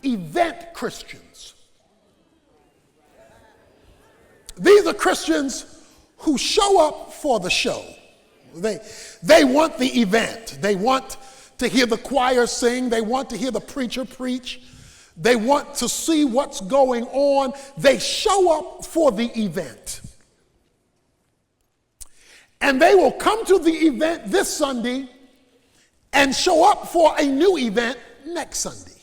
event Christians. These are Christians who show up for the show. They want the event. They want to hear the choir sing. They want to hear the preacher preach. They want to see what's going on. They show up for the event. And they will come to the event this Sunday and show up for a new event next Sunday.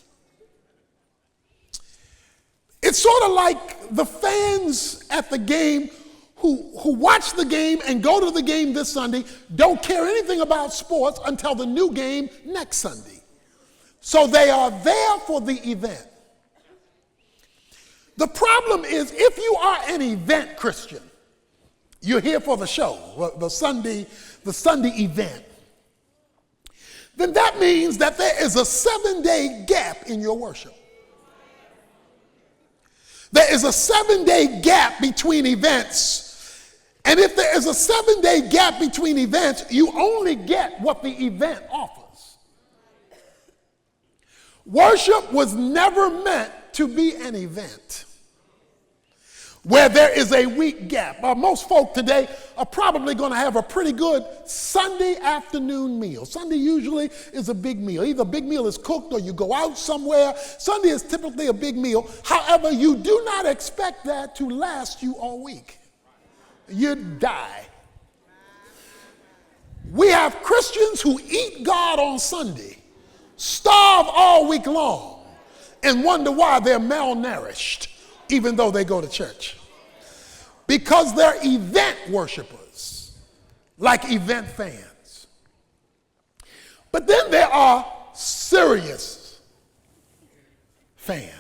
It's sort of like the fans at the game who watch the game and go to the game this Sunday, don't care anything about sports until the new game next Sunday. So they are there for the event. The problem is, if you are an event Christian, you're here for the show, the Sunday event, then that means that there is a 7-day gap in your worship. There is a 7-day gap between events. And if there is a 7-day gap between events, you only get what the event offers. Worship was never meant to be an event where there is a week gap. Most folk today are probably going to have a pretty good Sunday afternoon meal. Sunday usually is a big meal. Either a big meal is cooked or you go out somewhere. Sunday is typically a big meal. However, you do not expect that to last you all week. You'd die. We have Christians who eat God on Sunday, starve all week long, and wonder why they're malnourished, even though they go to church. Because they're event worshipers, like event fans. But then there are serious fans.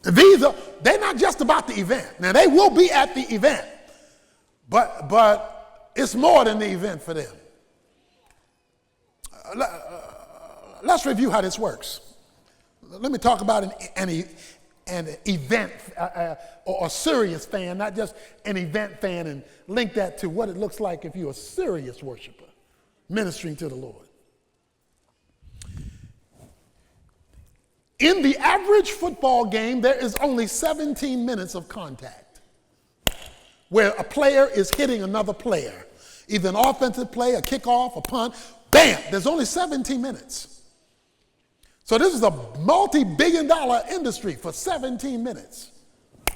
They're not just about the event. Now, they will be at the event, but it's more than the event for them. Let's review how this works. Let me talk about an event or a serious fan, not just an event fan, and link that to what it looks like if you're a serious worshiper ministering to the Lord. In the average football game, there is only 17 minutes of contact where a player is hitting another player, either an offensive play, a kickoff, a punt. Bam! There's only 17 minutes. So this is a multi-billion-dollar industry for 17 minutes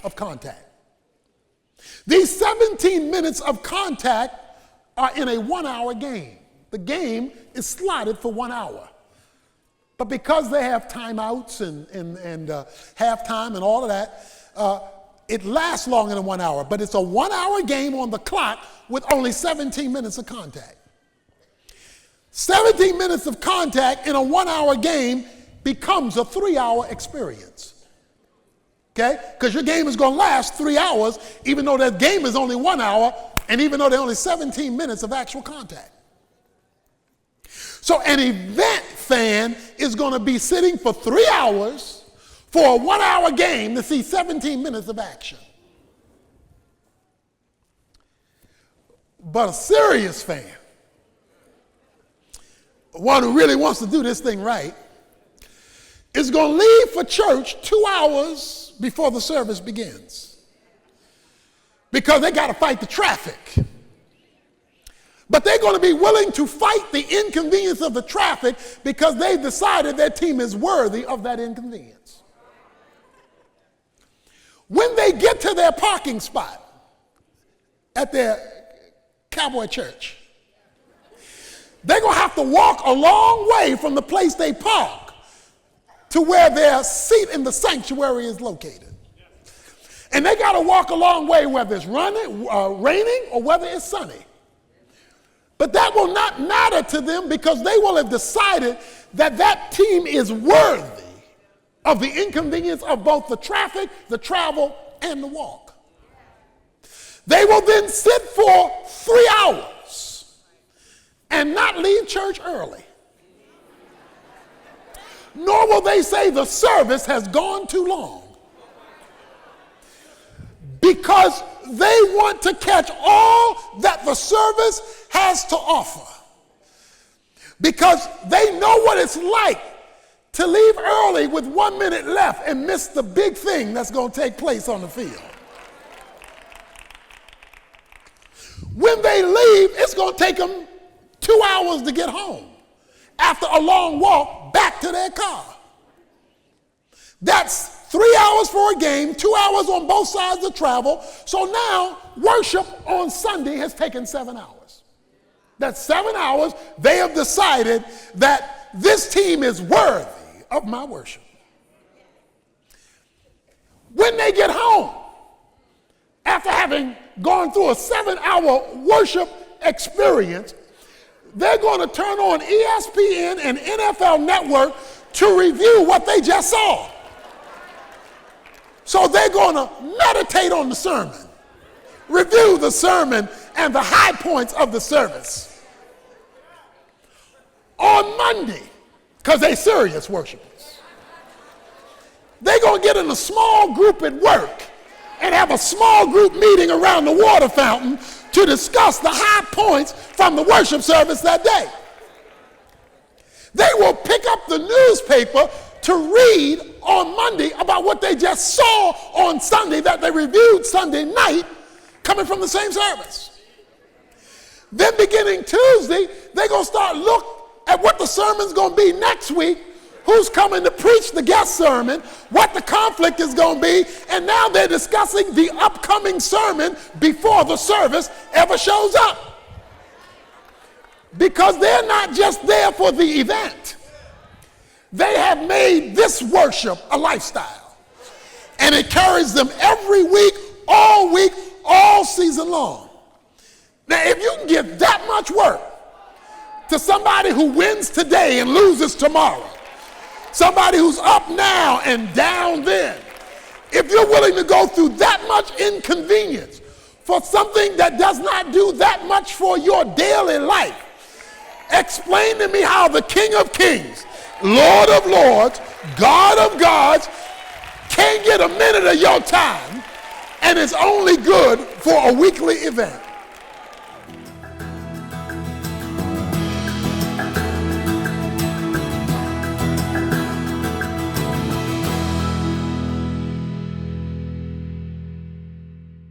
of contact. These 17 minutes of contact are in a 1-hour game. The game is slotted for 1 hour. But because they have timeouts and halftime and all of that, it lasts longer than 1 hour. But it's a 1-hour game on the clock with only 17 minutes of contact. 17 minutes of contact in a 1-hour game becomes a 3-hour experience. Okay? Because your game is going to last 3 hours, even though that game is only 1 hour, and even though there are only 17 minutes of actual contact. So an event fan is going to be sitting for 3 hours for a 1-hour game to see 17 minutes of action. But a serious fan, one who really wants to do this thing right, is going to leave for church 2 hours before the service begins because they got to fight the traffic. But they're going to be willing to fight the inconvenience of the traffic because they've decided their team is worthy of that inconvenience. When they get to their parking spot at their cowboy church, they're going to have to walk a long way from the place they park to where their seat in the sanctuary is located. And they got to walk a long way whether it's raining or whether it's sunny. But that will not matter to them because they will have decided that that team is worthy of the inconvenience of both the traffic, the travel, and the walk. They will then sit for 3 hours and not leave church early. Nor will they say the service has gone too long. Because they want to catch all that the service has to offer. Because they know what it's like to leave early with 1 minute left and miss the big thing that's going to take place on the field. When they leave, it's going to take them 2 hours to get home after a long walk back to their car. That's 3 hours for a game, 2 hours on both sides of travel. So now worship on Sunday has taken 7 hours. That's 7 hours. They have decided that this team is worthy of my worship. When they get home, after having gone through a 7-hour worship experience, they're going to turn on ESPN and NFL Network to review what they just saw. So they're going to meditate on the sermon, review the sermon and the high points of the service. On Monday, because they're serious worshipers, they're going to get in a small group at work and have a small group meeting around the water fountain to discuss the high points from the worship service that day. They will pick up the newspaper to read on Monday about what they just saw on Sunday that they reviewed Sunday night coming from the same service. Then beginning Tuesday, they're going to start look at what the sermon's going to be next week, who's coming to preach the guest sermon, what the conflict is going to be, and now they're discussing the upcoming sermon before the service ever shows up. Because they're not just there for the event. They have made this worship a lifestyle. And it carries them every week, all season long. Now, if you can give that much work to somebody who wins today and loses tomorrow, somebody who's up now and down then, if you're willing to go through that much inconvenience for something that does not do that much for your daily life, explain to me how the King of Kings, Lord of Lords, God of Gods can't get a minute of your time and is only good for a weekly event.